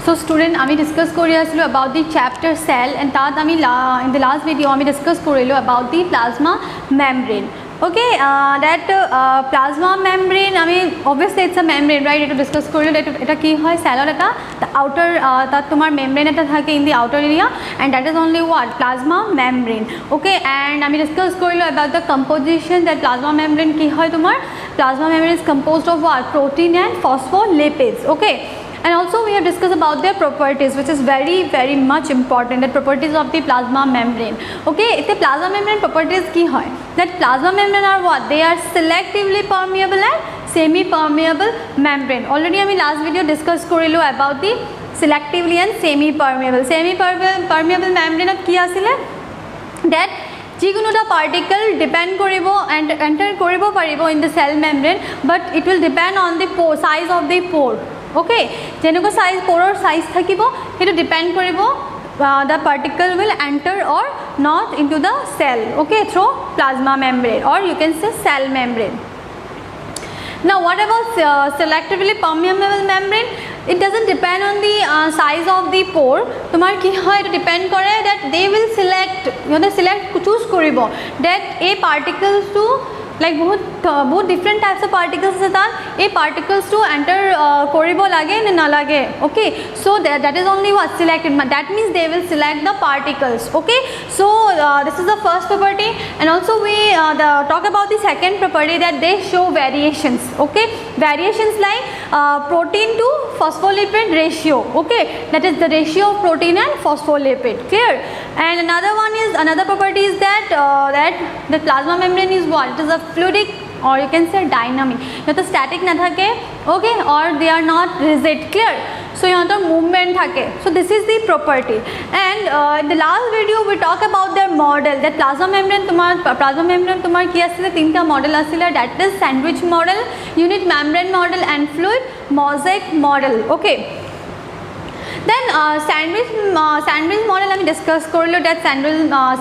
So student, আমি discuss কৰি আছিলোঁ about the chapter cell and তাত আমি in the last video আমি discuss কৰিলোঁ about the plasma membrane. Okay, that plasma membrane, I mean obviously it's a membrane, right? It discuss কৰিলোঁ that এটা কি হয় cell এটা the outer তাত তোমাৰ membrane এটা থাকে in the outer area and that is only what plasma membrane. Okay, and আমি discuss কৰিলোঁ about the composition that plasma membrane কি হয় তোমাৰ plasma membrane is composed of what protein and phospholipids. Okay. And also we have discussed about their properties, which is very much important, the properties of the plasma membrane. Okay, the plasma membrane properties ki hoy that plasma membrane are what they are selectively permeable and semi permeable membrane. Already I last video discuss korilo about the selectively and semi permeable permeable membrane ki asile that যিকোনোটা particle depend কৰিব and enter কৰিব পাৰিব in the cell membrane, but it will depend on the size of the pore. Okay, যেনেকুৱা size pore size থাকিব সেইটো depend কৰিব the particle will enter or not into the cell, okay, through plasma membrane or you can say cell membrane. Now what about selectively permeable membrane? It doesn't depend on the size of the pore. তোমার কি হয় এটা depend করে that they will select, choose করিব that a particles to like বহুত different types of particles আছে তাত এই particles to enter করিব লাগে না না লাগে. Okay, so that is only what selected, that means they will select the particles. Okay, so this is the first property and also we talk about the second property that they show variations. Okay, variations like protein to phospholipid ratio. Okay, that is the ratio of protein and phospholipid. Clear? And another property is that the plasma membrane is what? It is a fluidic or you can say dynamic. Yata static na thake, okay, or they are not rigid. Clear? So yata movement thake. So this is the property. And in the last video we talk about their model. That plasma membrane tumar ki asile tinta model asile, that is sandwich model, unit membrane model and fluid mosaic model. Okay. Then sandwich model I discuss korilo that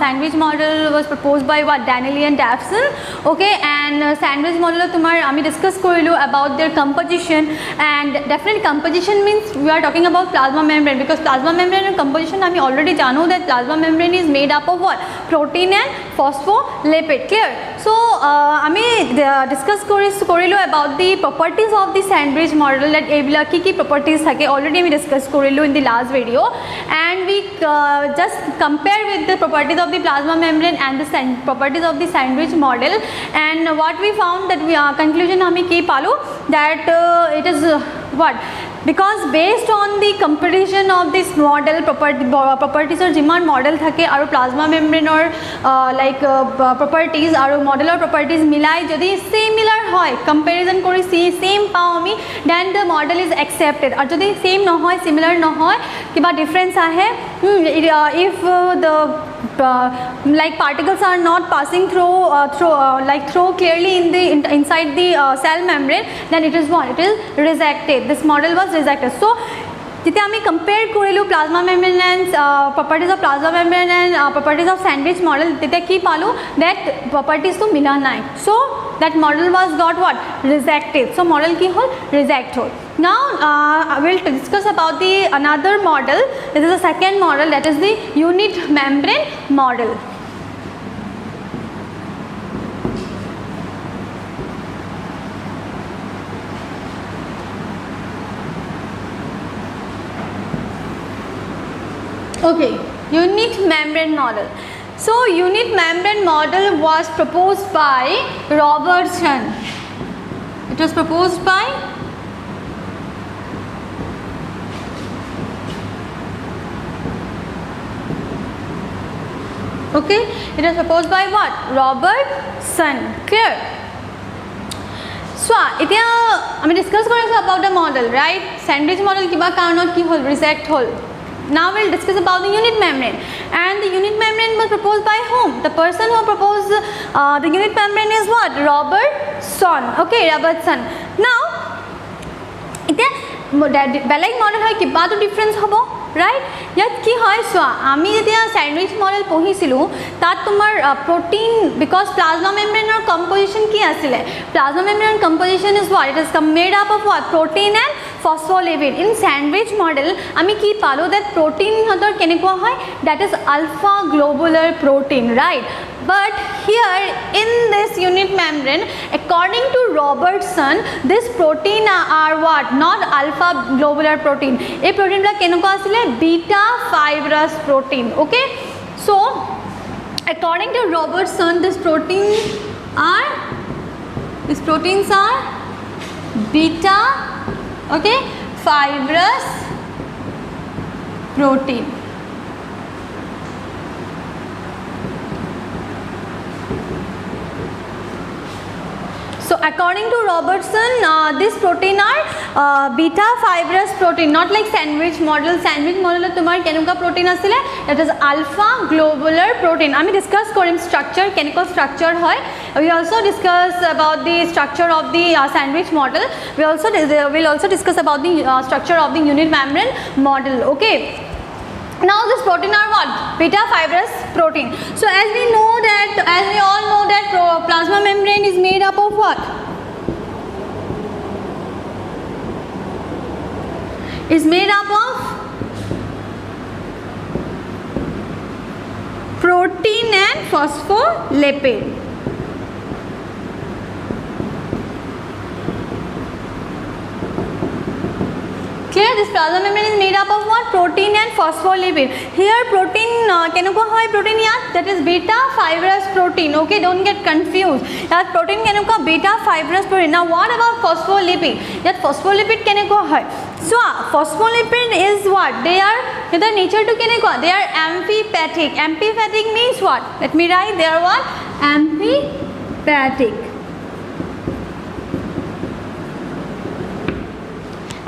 sandwich model was proposed by what Danelli and Dawson. Okay, and sandwich model tumar ami discuss korilo about their composition, and definitely composition means we are talking about plasma membrane, because plasma membrane and composition ami already jano that plasma membrane is made up of what protein and phospholipid. Clear? So ami discuss korilo about the properties of the sandwich model, that ebila ki properties thake already ami discuss korilo in the last video, and we just compare with the properties of the plasma membrane and the properties of the sandwich model, and what we found that we conclusion hame ki palu that it is what, because based on the comparison of this model properties or jiman model thake aru plasma membrane or like properties aru model or properties milai jodi similar hoy, comparison kori same pao ami, then the model is accepted. Ar jodi same no hoy, similar no hoy, kiba difference ahe, if the like particles are not passing through clearly in the inside the cell membrane, then it is what, it is rejected. This model was rejected. So যেতিয়া আমি compare কৰিলো plasma membrane and properties of plasma membrane and properties of sandwich model, তেতিয়া কি পালো that properties to মিলা নাই, so that model was got what, rejected. So model কি হল, reject হল. Now I will discuss about the another model. This is the second model, that is the unit membrane model. Okay, unit membrane model. So unit membrane model was proposed by Robertson. It was proposed by okay, it was proposed by what, Robertson. Clear? So এতিয়া আমি discuss কৰিছো about the model, right? Sandwich model kiba karonot ki hol, reject hol. Now we'll discuss about the unit membrane, and the unit membrane was proposed by whom? The person who proposed the unit membrane is what, Robertson. Okay, Robertson. Now এতিয়া বেলেগ model হয় কিবা তো difference হব, right? ইয়াত কি হয় চোৱা, আমি যেতিয়া স্যান্ডউইচ মডেল পঢ়িছিলো তাত তোমাৰ protein, because plasma membrane or composition কি আছিলে, plasma membrane composition is what, it is made up of what, protein and phospholipid in sandwich model আমি কি পালো দ্যাট প্ৰটিন সিহঁতৰ কেনেকুৱা হয় that is alpha globular protein right but here in this unit membrane according to Robertson this protein are what not alpha globular protein এই protein বিলাক কেনেকুৱা আছিলে beta fibrous protein okay so according to Robertson these proteins are beta okay fibrous protein so according to Robertson this protein are beta fibrous protein not like sandwich model tumar kenuka protein asile that is alpha globular protein ami discuss korim structure keneko structure hoy we also discuss about the structure of the sandwich model we also will also discuss about the structure of the unit membrane model okay now this protein are what beta fibrous protein so as we all know that plasma membrane is made up of what is made up of protein and phospholipid clear this plasma membrane is made up of what protein and phospholipid here protein kenuko hoy protein yaad that is beta fibrous protein okay don't get confused that protein kenuko beta fibrous protein now what about phospholipid that phospholipid kenuko hoy so phospholipid is what they are the nature to kenuko they are amphipathic means what let me write they are what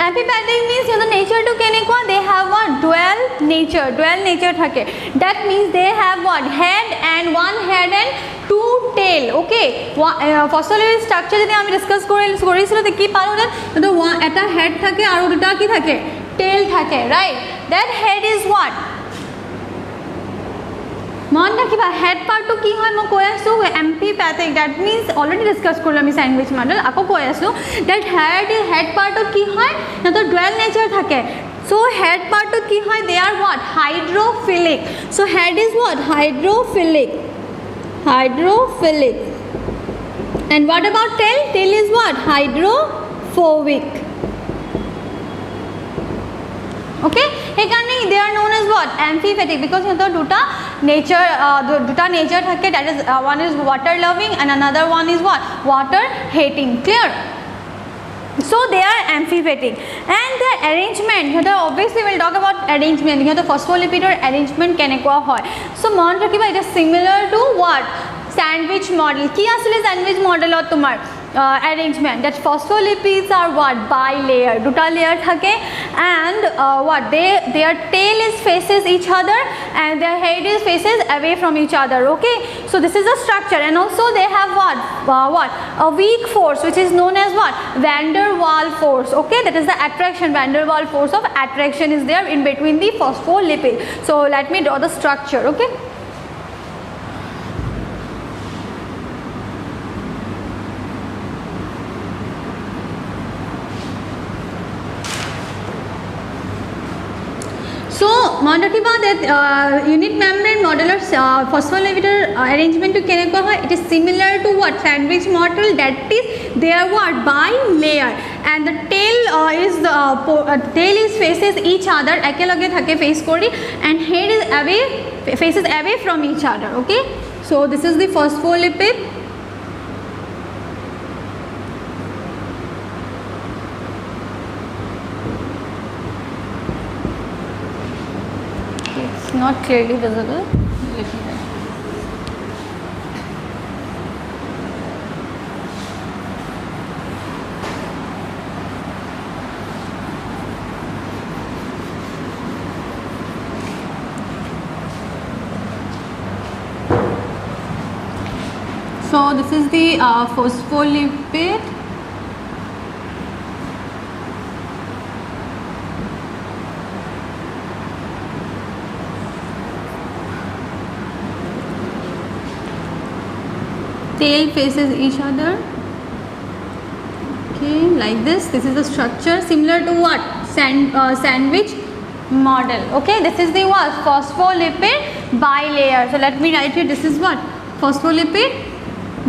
amphipathic means the nature to kenekwa they have what dual nature thake that means they have what head and two tail okay phospholipid structure jodi ami discuss korisilo te ki palo that to eta head thake aru duta ki thake tail thake right that head is what মন ৰাখিবা head পাৰ্টটো কি হয় মই কৈ আছো এম্পিপ্যাথিক that means already discuss কৰিলো আমি sandwich model আকৌ কৈ আছো দ্যাট হেড পাৰ্টত কি হয় না তো ডুৱেল নেচাৰ থাকে so head পাৰ্টত কি হয় they are what hydrophilic so head is what hydrophilic and what about tail is what hydrophobic okay hekarne they are known as what amphipathic because here duta nature thake that is one is water loving and another one is what water hating clear so they are amphipathic and their arrangement here obviously we'll talk about arrangement here the phospholipid or arrangement kenekwa hoy so mon rakhiba it is similar to what sandwich model ki asile sandwich model or tumar arrangement that phospholipids are what bilayer duta layer thake and what their tail is faces each other and their head is faces away from each other okay so this is the structure and also they have what a weak force which is known as what van der Waals force okay that is the attraction van der Waals force of attraction is there in between the phospholipid so let me draw the structure okay so monrakiba that unit membrane modular phospholipid arrangement to kenekwa hoy it is similar to what sandwich model that is they are what bilayer and the tail tail is faces each other ekeloge thake face kori and head is faces away from each other okay so this is the phospholipid not clearly visible so this is the phospholipid tail faces each other okay like this. This is the structure similar to what? Sandwich model. Okay, this is the what? Phospholipid bilayer. So let me write here, this is what? Phospholipid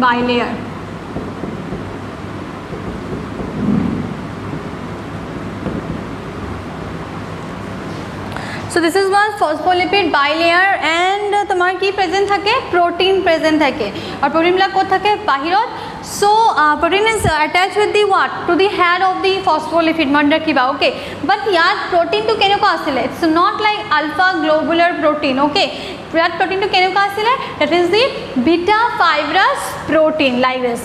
bilayer. So this is one phospholipid bilayer and তোমার কি present থাকে protein present থাকে আর protein বিলাক কোথা থাকে বাহিৰত so protein is attached with the what to the head of the phospholipid মন ৰাখিবা okay but ইয়াত protein to কেনেকুৱা আছিল it's not like alpha globular protein okay ইয়াত protein to কেনেকুৱা আছিল that is the beta fibrous protein like this.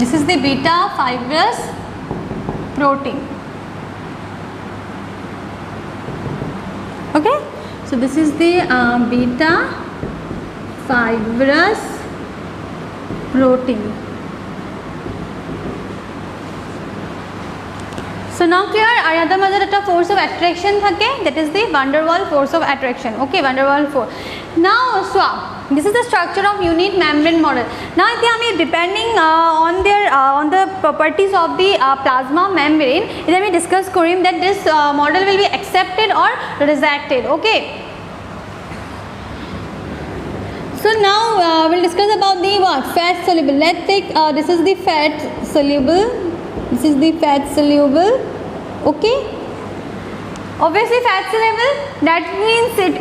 This is the beta fibrous protein. Okay, so this is the beta fibrous protein. So now clear আর ইয়াৰ মাজত এটা force of attraction থাকে that is the van der Waals force of attraction. Okay, van der Waals force. Now so this is the structure of unit membrane model. Now এতিয়া আমি depending on the properties of the plasma membrane এতিয়া আমি discuss Karim that this model will be accepted or rejected. Okay, so now we'll discuss about the what fat soluble. Let's take this is the fat soluble. This is the fat soluble. Okay, obviously fat soluble, that means it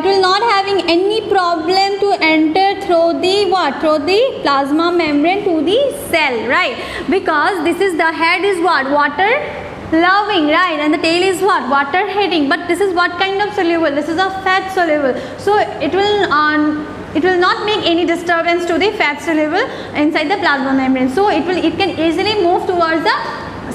will not having any problem to enter through the what through the plasma membrane to the cell, right? Because this is the head is what water loving, right? And the tail is what water heading. But this is what kind of soluble? This is a fat soluble, so it will not make any disturbance to the fat soluble inside the plasma membrane, so it can easily move towards the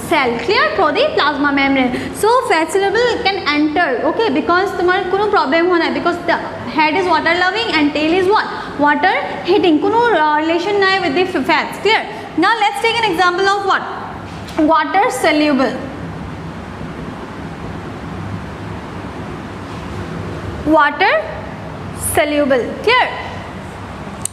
cell, clear, through the plasma membrane. So fat soluble can enter, okay, because tomar kono problem hona because the head is water loving and tail is what water hitting, kono relation nai with the fats, clear. Now let's take an example of what water soluble. Water soluble, clear.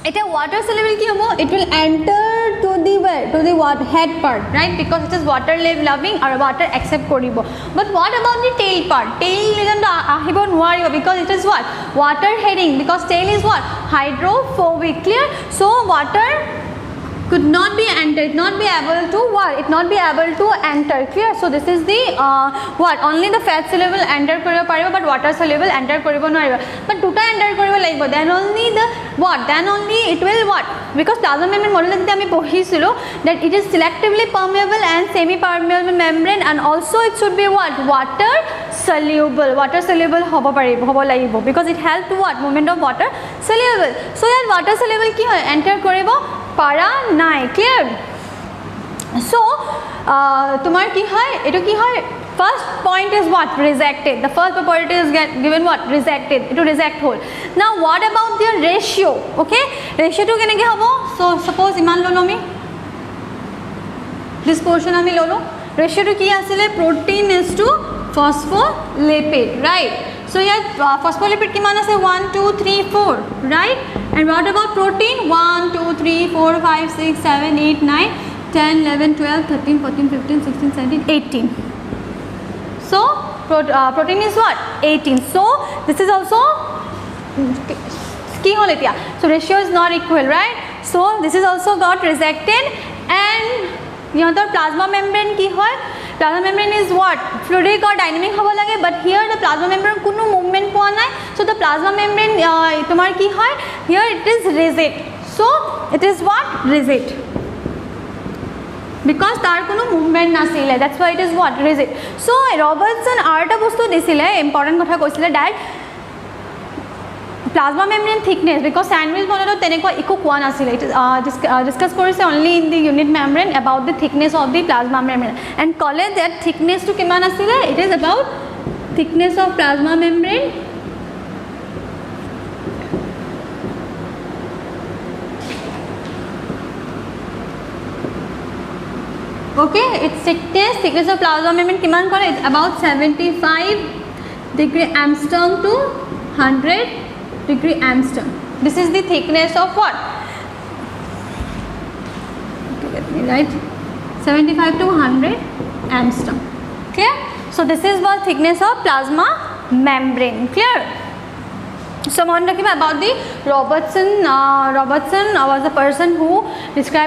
It is water soluble ki hobo, it will enter to the where to the what head part, right? Because it is water loving or water accept koribo. But what about the tail part? Tail isn't ahibo nwaribo because it is what water heading, because tail is what hydrophobic, clear. So water could not be entered, not be able to what it not be able to enter, clear. So this is the what only the fat soluble enter koribo paribo but water soluble enter koribo nwaribo, but duta enter koribo lagibo, then only the what then only it will what because plasma membrane model jodi ami pohisilu that it is selectively permeable and semi permeable membrane and also it should be what water soluble hobo lagibo because it help to what movement of water soluble. So here water soluble ki hoy enter koribo para nai, clear. So tomar ki hoy eto ki hoy first point is what rejected, the first property is given what rejected, it will reject whole. Now what about their ratio? Okay, ratio to keneke hobo, so suppose iman lolo mi this portion ami lolo ratio to ki asile protein is to phospholipid, right? So here phospholipid kiman ase 1 2 3 4, right? And what about protein? 1 2 3 4 5 6 7 8 9 10 11 12 13 14 15 16 17 18. So protein is what 18. So this is also ki hol etia, so ratio is not equal, right? So this is also got rejected. And your plasma membrane ki hoy, plasma membrane is what fluidic or dynamic hobo lage, but here the plasma membrane kuno movement poa nai, so the plasma membrane tomar ki hoy here it is rigid, so it is what rigid because tar kono movement nasile, that's why it is what rigid. So Robertson arta bostu disile important kotha koisile that plasma membrane thickness, because sandwich model teneko eko koa nasile, it is discuss korise only in the unit membrane about the thickness of the plasma membrane and call it that thickness to kiman asile, it is about thickness of plasma membrane Okay, its thickness of plasma membrane kiman kore? It's about 75 degree Armstrong to 100 degree Armstrong. This is the thickness of what? Okay, let me write 75 to 100 Armstrong. Clear? So this is what thickness of plasma membrane. Clear? So about the Robertson was the person who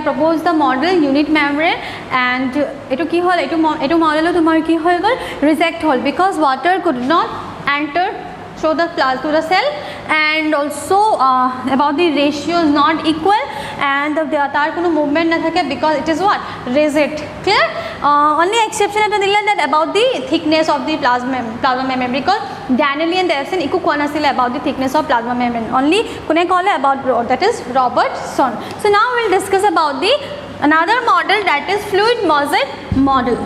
proposed the model unit membrane, and etu ki hol etu model tomar ki hoy gol reject hol because water could not enter through the cell, and also about the ratio is not equal, and tar kono movement na thake because it is what rigid. Clear? Only exception eta dilla that about the thickness of the plasma membrane, because Danelli and Delson iku kona sile about the thickness of plasma membrane, only kone kole about that is Robertson. So now we will discuss about the another model, that is fluid mosaic model.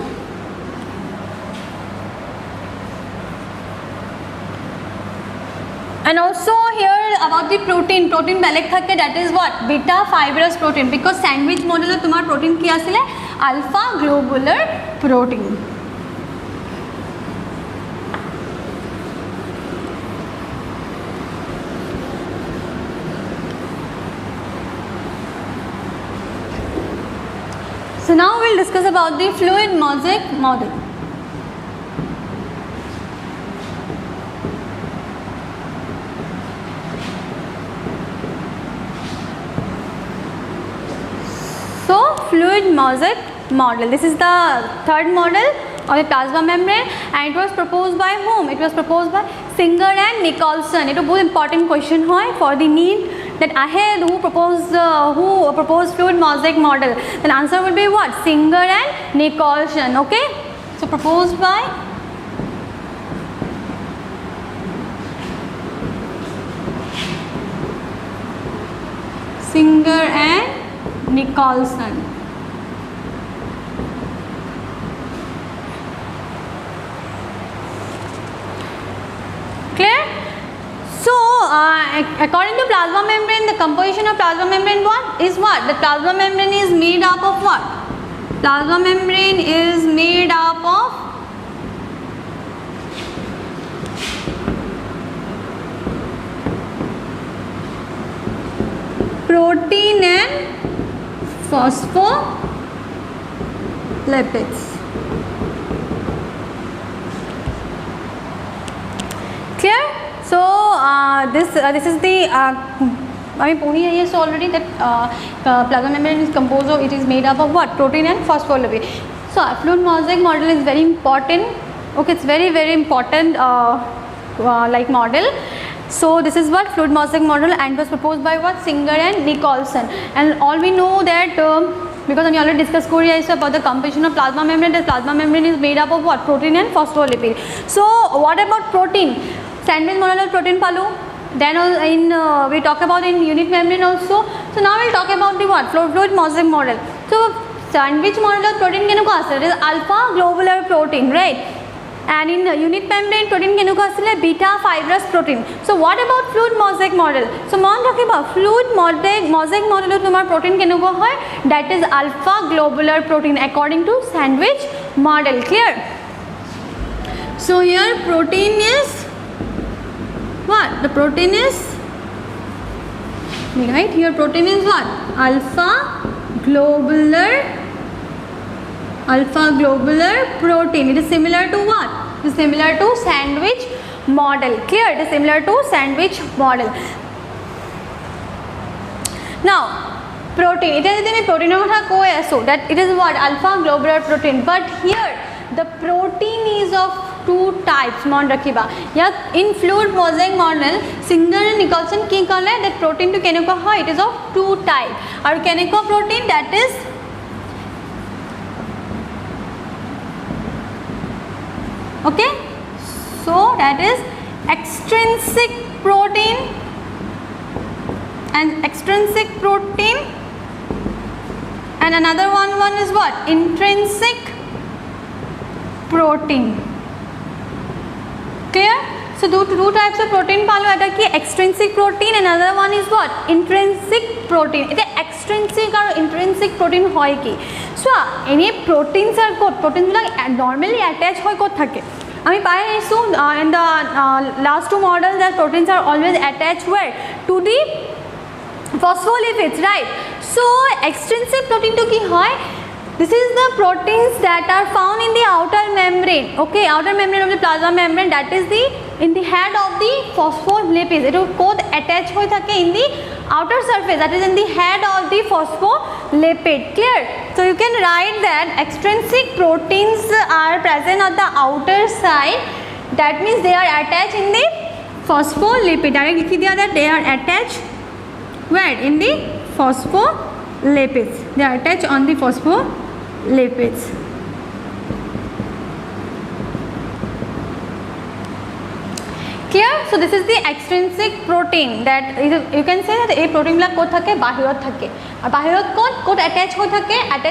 And also here about the protein beleg thake, that is what beta fibrous protein, because sandwich model tomar protein ki asile alpha globular protein. So now we will discuss about the fluid mosaic model. So fluid mosaic model, this is the third model of the plasma membrane, and it was proposed by whom? It was proposed by Singer and Nicholson. It is a very important question hoy for the need that ahead who proposed fluid mosaic model. Then answer will be what? Singer and Nicholson. Okay, so proposed by Singer and Nicholson. Clear? So according to plasma membrane, the composition of plasma membrane is what? The plasma membrane is made up of what? Plasma membrane is made up of protein and phospholipids. Clear? So this is the already that plasma membrane is composed of, it is made up of what? Protein and phospholipid. So fluid mosaic model is very important. Okay, it's very important like model. So this is what fluid mosaic model, and was proposed by what? Singer and Nicholson. And all we know that because we already discussed about the composition of plasma membrane, the plasma membrane is made up of what? Protein and phospholipid. So what about protein? Sandwich model of protein palu. Then we talk about in unit membrane also. So now we'll talk about the what? Fluid mosaic model. So sandwich model of protein it is alpha globular protein, right? And in unit membrane protein beta fibrous protein. So what about fluid mosaic model? So mon talking about fluid mosaic model tomar protein that is alpha globular protein according to sandwich model. Clear? So here protein is what? The protein is, right here protein is what? Alpha globular protein. It is similar to what? It is similar to sandwich model. Clear? It is similar to sandwich model. Now protein, it is protein so that it is what? Alpha globular protein. But here the protein is of two types. Mon rakhiba in fluid mosaic model Singer and Nicholson ki kale that protein to keneko hoy, it is of two type. Or keneko protein, that is okay, so that is extrinsic protein and another one is what? Intrinsic protein. Clear? So two types of protein palu eta ki extrinsic protein, and another one is what? Intrinsic protein. It is extrinsic or intrinsic protein hoy ki. চোৱা এনে proteins আৰু ক'ত প্ৰটিনবিলাক normally attach হৈ ক'ত থাকে আমি পাই আহিছোঁ in the last two model that proteins are always attach were to the phospholipids, right? So extrinsic protein to ki hoy, this is the proteins that are found in the outer membrane, okay, outer membrane of the plasma membrane, that is the in the head of the phospholipids. It will code attach hoy thake in the outer surface, that is in the head of the phospholipid. Clear? So you can write that extrinsic proteins are present on the outer side, that means they are attached in the phospholipid. Direct likhi diya that they are attached where in the phospholipids, they are attached on the phospholipids. Clear? So this is the extrinsic protein that you can say that a protein বিলাক ক'ত থাকে বাহিৰত থাকে আৰু বাহিৰত ক'ত attach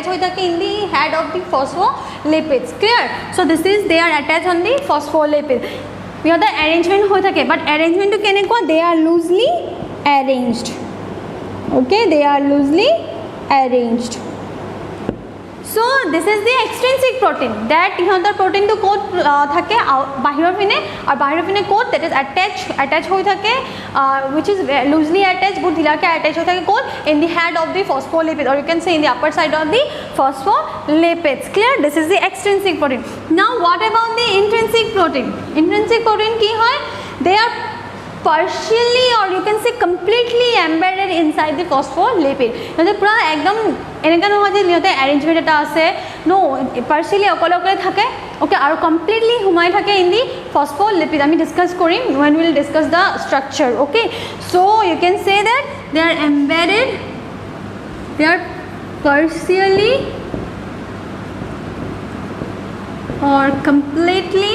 হৈ থাকে in the head of the phospholipids. Clear? So this is they are attached on the phospholipids. Here the arrangement হৈ থাকে, but arrangement to কেনেকুৱা, they are loosely arranged. Okay, they are loosely arranged. So this is the extrinsic protein that the protein to code thake bahiror pine aur bahiror pine code that is attach hoi thake which is loosely attached good dhilake attach hoi thake code in the head of the phospholipid, or you can say in the upper side of the phospholipids. Clear? This is the extrinsic protein. Now what about the intrinsic protein? Intrinsic protein ki hoy, they are partially or you can say completely embedded inside the phospholipid. Now pura ekdom eneka nohoy je liyote arrangement eta ase, no, partially okole thake, okay, aru completely humai thake in the phospholipid. Ami discuss korim when we will discuss the structure. Okay, so you can say that they are embedded, they are partially or completely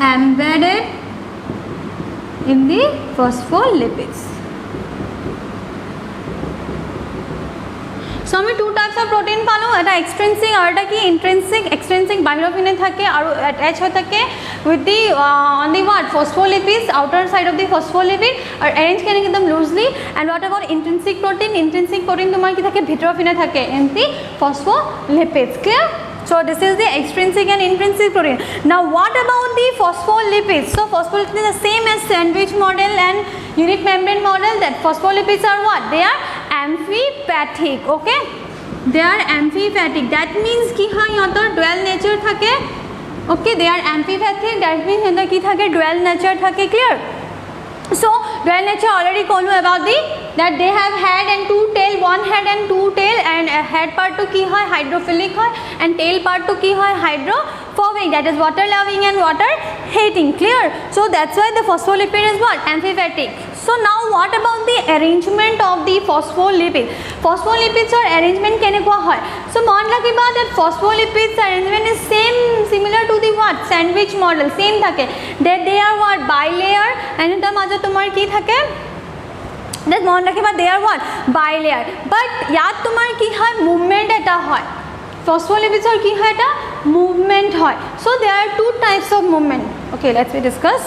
embedded in the phospholipids. So আমি two types of protein পালো, এটা extrinsic আৰু এটা কি intrinsic. Extrinsic বাহিৰৰ পিনে থাকে আৰু attach হৈ থাকে with the on the what phospholipids, outer side of the phospholipid, আৰু arrange কেনে একদম loosely. And what about intrinsic protein? Intrinsic protein তোমাৰ কি থাকে ভিতৰৰ পিনে থাকে in the phospholipids. Clear? So this is the extrinsic and intrinsic protein. Now what about the phospholipids? So phospholipids is the same as sandwich model and unit membrane model. That phospholipids are what? They are amphipathic. Okay, they are amphipathic. That means ki ha yatar dual nature thake. Okay, they are amphipathic. That means yatar ki thake dual nature thake. Clear? So dual nature already told you about the that they have head and two tail, one head and two tail, and head part to ki hoy hydrophilic hoy and tail part to ki hoy hydrophobic, that is water loving and water hating. Clear? So that's why the phospholipid is what? Amphipathic. So now what about the arrangement of the phospholipid? Phospholipids or arrangement kenekwa hoy? So mon rakhiba that phospholipids arrangement is similar to the what? Sandwich model, same thake, that they are what? Bilayer, and in the majo tomar ki thake, that mon rakhiba they are what? Bilayer. But yad tomar ki hoy movement eta hoy, phospholipids or ki hoy eta movement hoy. So there are two types of movement. Okay, let's we discuss.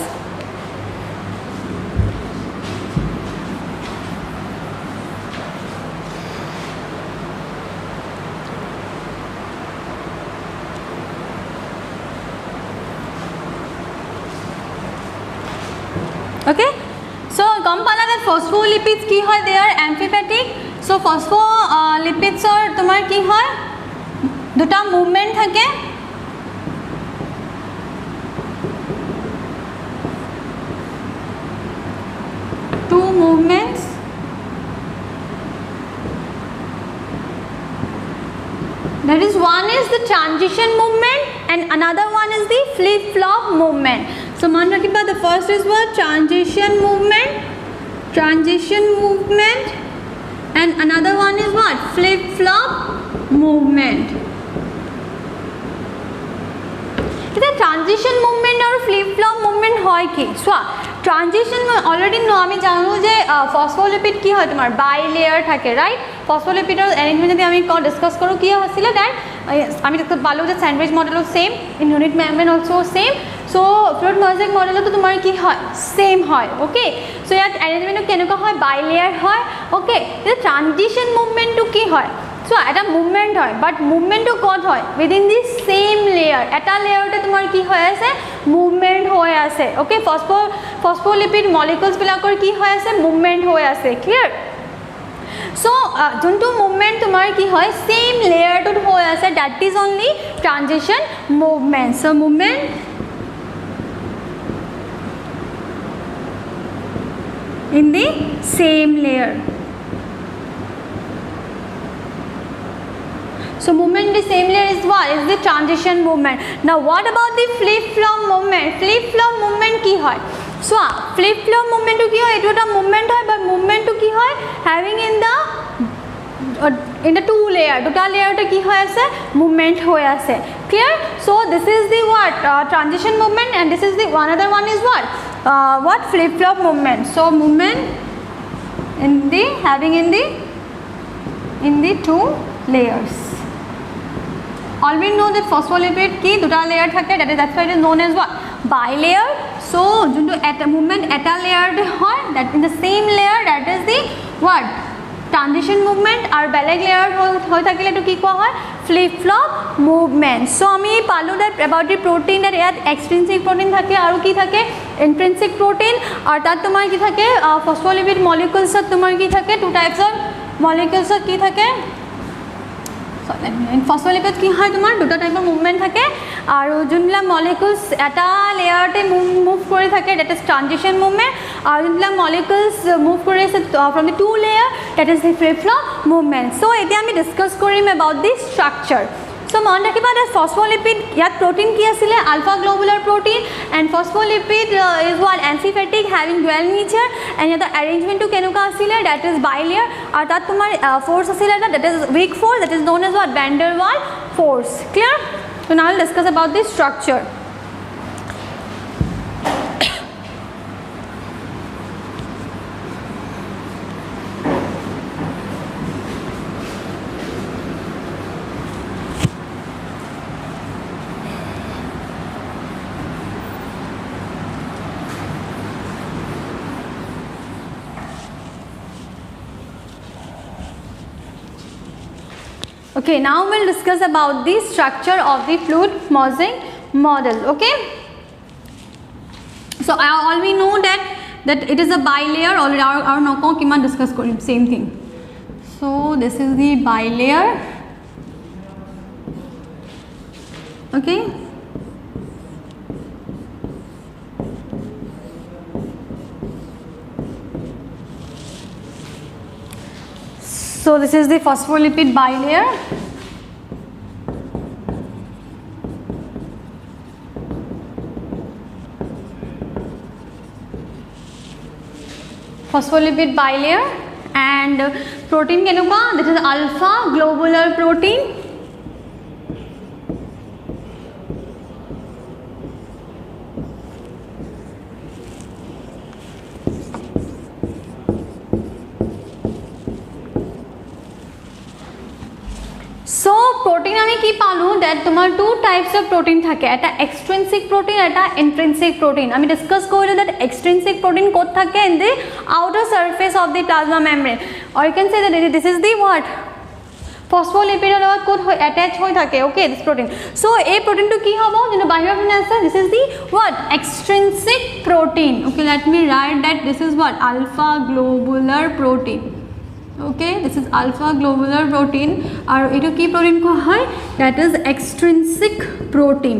Okay, so গম পালা that phospholipids কি হয়, they are amphipathic. So phospholipids or তোমার কি হয় দুটা movement থাকে, two movements. That is, one is the transition movement and another one is the flip-flop movement. So man rakhiba, the first is what? Transition movement, and another one is what? Flip-flop movement. The transition movement or flip-flop movement hoy ki? So transition already know আমি জানো যে phospholipid কি হয় তোমার bilayer থাকে, right? Phospholipid এর arrangement যদি আমি ডিসকাস করো কি হচ্ছিল, that আমি দেখতে পারলো যে স্যান্ডউইচ মডেলও same, in unit membrane also same. So fluid mosaic মডেলতো তোমাৰ কি হয় সেম হয় ওকে সো ইয়াত এৰেঞ্জমেন্টটো কেনেকুৱা হয় বাইলেয়াৰ হয় ওকে এই ট্ৰানজিশন মুভমেন্টটো কি হয় সো এটা মুভমেন্ট হয় বাট মুভমেন্টটো ক'ত হয় উইদিন দি সেম লেয়াৰ এটা লেয়াৰতে তোমাৰ কি হৈ আছে মুভমেন্ট হৈ আছে ওকে ফসফোলিপিড মলিকুলস বিলাকৰ কি হৈ আছে মুভমেন্ট হৈ আছে ক্লিয়াৰ সো যোনটো মুভমেন্ট তোমাৰ কি হয় সেম লেয়াৰটোত হৈ আছে that is only transition movement so movement in the same layer. So movement in the same layer is what? Is the transition movement. Now what about the flip-flop movement? Flip-flop movement ki hoy? So flip-flop movement to ki hoy? It is a movement hoy, but movement to ki hoy? Having in the two layer, duta layer to ki hoy ase? Movement hoy ase. Clear? So this is the what? Transition movement, and this is the another one is what? What flip-flop movement. So movement in the having in the two layers. All we know that phospholipid ki duta layer thake, that's why it is known as what bilayer. So junto at movement eta layer hoy, that in the same layer, that is the what transition movement or beleg layer hoy thakile to ki koa hoy flip flop movement. So ami palu that about the protein that yat extrinsic protein thake aru ki thake intrinsic protein or tat tomar ki thake phospholipid molecules tomar ki thake two types of molecules ki thake phospholipid কি হয় তোমাৰ দুটা টাইপৰ movement থাকে আৰু যোনবিলাক molecules এটা লেয়াৰতে move কৰি থাকে দ্যাট ইজ ট্ৰানজিশন মুভমেন্ট আৰু যোনবিলাক মলিকুলস মুভ কৰি আছে from the two layer that is the flip flop movement so এতিয়া আমি ডিসকাস কৰিম এবাউট দি স্ট্ৰাকচাৰ So মন ৰাখিবা that phospholipid ইয়াত protein কি আছিল alpha globular protein and phospholipid is what amphipathic having dual nature and ইয়াত arrangement to কেনেকুৱা আছিল that is bilayer আৰু তাত তোমাৰ force আছিল that is weak force that is known as what van der Waals force clear so now we'll discuss about this structure Okay, now we'll discuss about the structure of the fluid mosaic model. Okay, so all we know that it is a bilayer. Already our no kima discuss kori same thing. So this is the bilayer. Okay. So this is the phospholipid bilayer. Phospholipid bilayer and protein kenuka this is alpha globular protein. So protein আমি কি পালো that তোমার two types of protein থাকে এটা extrinsic protein এটা intrinsic protein আমি discuss কৰিলো that extrinsic protein ক'ত থাকে in the outer surface of the plasma membrane or you can say that this is the what phospholipid er লগত ক'ত attach হৈ থাকে okay this protein so এই protein to কি হ'ব যেন বাহিৰৰ পিনে আছে this is the what extrinsic protein okay let me write that this is what alpha globular protein okay this is alpha globular protein और इटो की protein को है that is extrinsic protein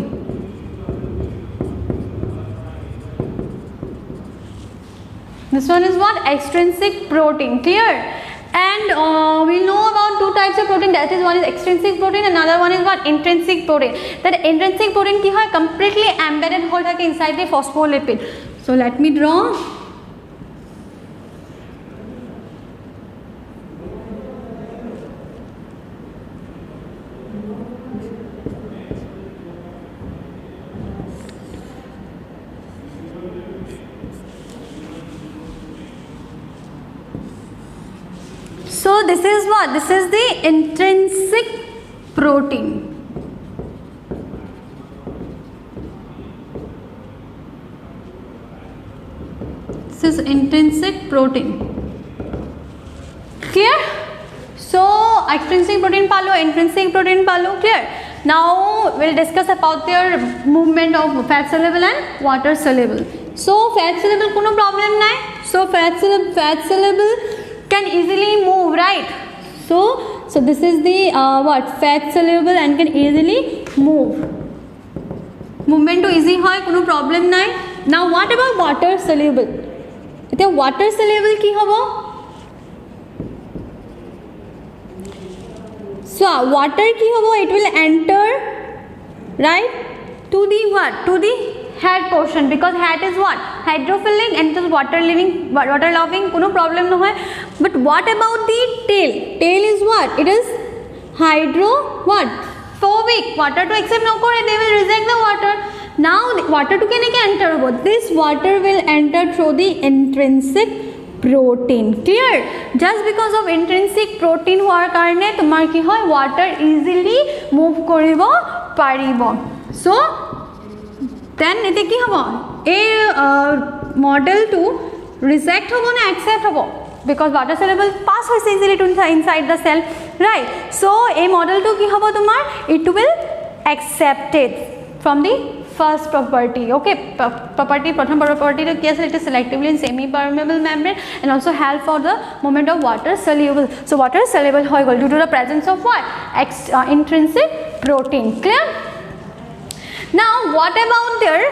this one is what extrinsic protein clear and we know about two types of protein that is one is extrinsic protein and another one is what intrinsic protein that intrinsic protein की है completely embedded हो जाके inside the phospholipid so let me draw So this is what? This is the intrinsic protein. This is intrinsic protein. Clear? So extrinsic protein palo, intrinsic protein palo. Clear? Now we'll discuss about their movement of fat soluble and water soluble. So fat soluble kono problem nahi. So fat soluble can easily move, right? So this is the what fat soluble and can easily move. Movement to easy hoy kono problem nahi. Now what about water soluble? Eta water soluble ki hobo? So water ki hobo, it will enter right to the what, to the head portion, because head is what, hydrophilic and it is water loving, kono problem no hai. But what about the tail? Tail is what, it is hydrophobic, water to accept no kore, they will reject the water. Now water to keneke enter hobo, this water will enter through the intrinsic protein. Clear? Just because of intrinsic protein hoar karone tomar ki hoy, water easily move koribo paribo. So then ete ki hobo, a model to reject hobo na accept hobo, because water soluble pass hoise easily to inside the cell, right? So a model to ki hobo tomar, it will accept it from the first property. Okay, property pratham property to ki asle, it is selectively in semi permeable membrane and also help for the movement of water soluble. So water soluble hoy gol due to the presence of what, intrinsic protein. Clear? Now what about their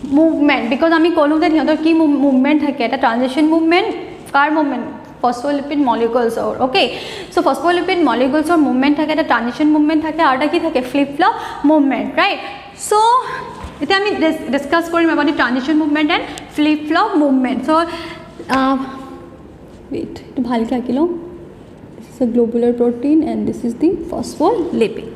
movement? Because ami kolu that hiator ki movement thake, eta transition movement, car movement, phospholipid molecules or okay. So phospholipid molecules or movement thake, eta transition movement thake, arta ki thake, flip flop movement, right? So ete ami discuss korim about the transition movement and flip flop movement. So wait, to bhalke akilo, this is a globular protein and this is the phospholipid.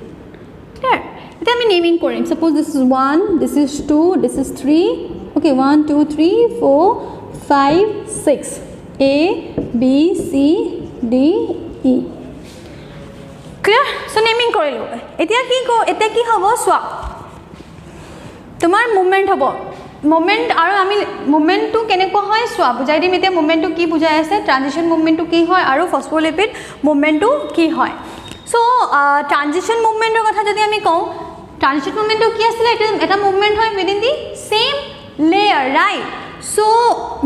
Clear? Ete ami naming korim. Suppose this is 1, this is 2, this is 3. Okay, 1 2 3 4 5 6, A B C D E. Clear? So naming korilo. Etia ki hobo swap, তোমার movement হব, movement আৰু আমি মুভমেন্টটো কেনেকুৱা হয় চোৱা বুজাই দিম এতিয়া। মুভমেন্টটো কি বুজাই আছে, ট্ৰানজিশন মুভমেন্টটো কি হয় আৰু ফসফোলিপিড মুভমেন্টটো কি হয়। সো ট্ৰানজিশন মুভমেন্টৰ কথা যদি আমি কওঁ, ট্ৰানজিশন মুভমেন্টটো কি আছিল, এটা মুভমেন্ট হয় within the same layer, right? So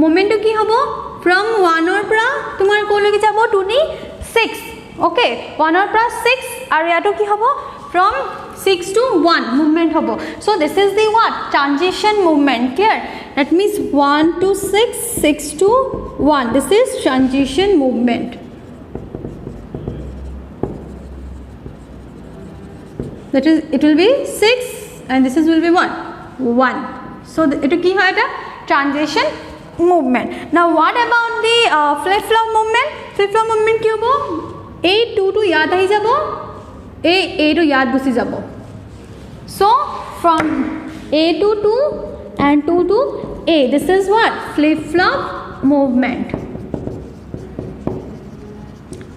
মুভমেন্টটো কি হ'ব, ফ্ৰম 1ৰ পৰা তোমাৰ ক'লৈকে যাব টু দি 6, ওকে 1ৰ পৰা 6 আৰু ইয়াটো কি হ'ব from 6 to 1 movement hobo. So this is the what, transition movement. Clear? That means 1 to 6, 6 to 1, this is transition movement. That is, it will be 6 and this is will be 1. So it ki hoy eta transition movement. Now what about the flip flop movement? Flip flop movement ki hobo, a 2 to yad ahi jabo, A to yad gusi jabo. So from A to 2 and 2 to A, this is what, flip flop movement.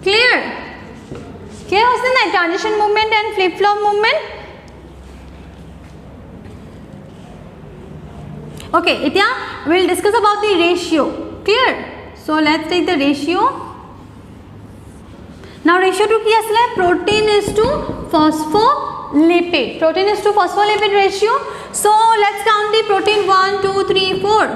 Clear? Clear hoise na transition movement and flip flop movement? Okay, etia we'll discuss about the ratio. Clear? So let's take the ratio. Now ratio to ki asle, protein is to phospholipid. Protein is to phospholipid ratio. So let's count the protein 1 2 3 4.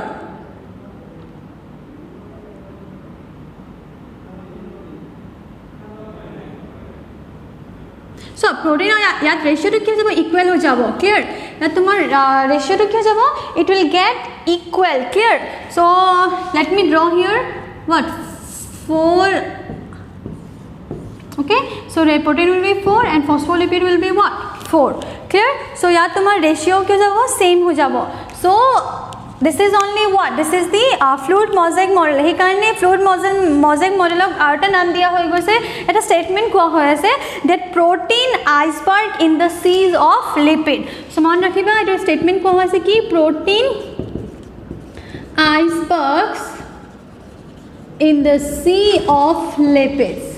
So protein or yat ratio to ki jabo equal ho jabo. Clear? Now tomar ratio to ki jabo, it will get equal. Clear? So let me draw here what, 4. Okay, so protein will be 4 and phospholipid will be what, 4. Clear? So yaar tomar ratio kya jabo, same ho jabo. So this is only what, this is the fluid mosaic model. He karone fluid mosaic model of arta naam diya hoy goise, eta statement koa hoy ase that protein iceberg in the seas of lipid. So man rakhiba eta statement koa hoy ase ki protein icebergs in the sea of lipids.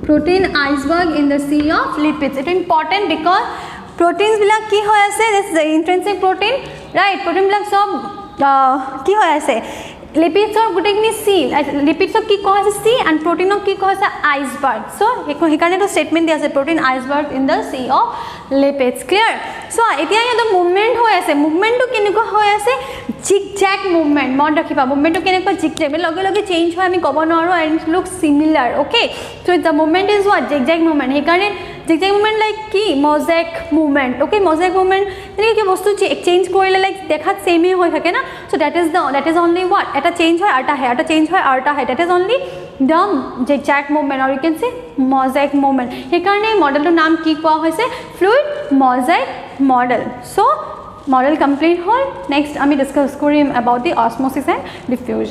Protein iceberg in the sea of lipids. It is important because proteins bilak ki hoy ase, this is the intrinsic protein, right প্ৰটিনবিলাক চব কি হৈ আছে লিপিডছৰ গোটেইখিনি চি লিপিডছক কি কোৱা হৈছে চি and প্ৰটিনক কি কোৱা হৈছে আইচবাৰ্গ চ' সেইকাৰণেতো ষ্টেটমেণ্ট দিয়া আছে protein iceberg in the sea of lipids clear so' এতিয়া ইয়াত মুভমেণ্ট হৈ আছে মুভমেণ্টটো কেনেকুৱা হৈ আছে জিগ জেক মুভমেণ্ট মনত ৰাখিবা মুভমেণ্টটো কেনেকুৱা জিগ জেক লগে লগে চেঞ্জ হয় আমি ক'ব নোৱাৰোঁ and look similar okay so' the movement is what zigzag movement সেইকাৰণে জিগ জেক মুভমেণ্ট লাইক কি mosaic movement okay mosaic movement তেনেকৈ কি বস্তু চেঞ্জ কৰিলে লাইক দেখাত ছেমেই হৈ থাকে না চ' দেট ইজ অনলি হোৱাট এটা চেঞ্জ হয় আৰু এটা আহে এটা চেঞ্জ হয় আৰু এটা আহে that is only the zigzag movement আৰু ইউ কেন চি মজেক মুভমেণ্ট সেইকাৰণে মডেলটোৰ নাম কি কোৱা হৈছে fluid mosaic model so' model complete হ'ল নেক্সট আমি ডিছকাছ কৰিম about the osmosis and diffusion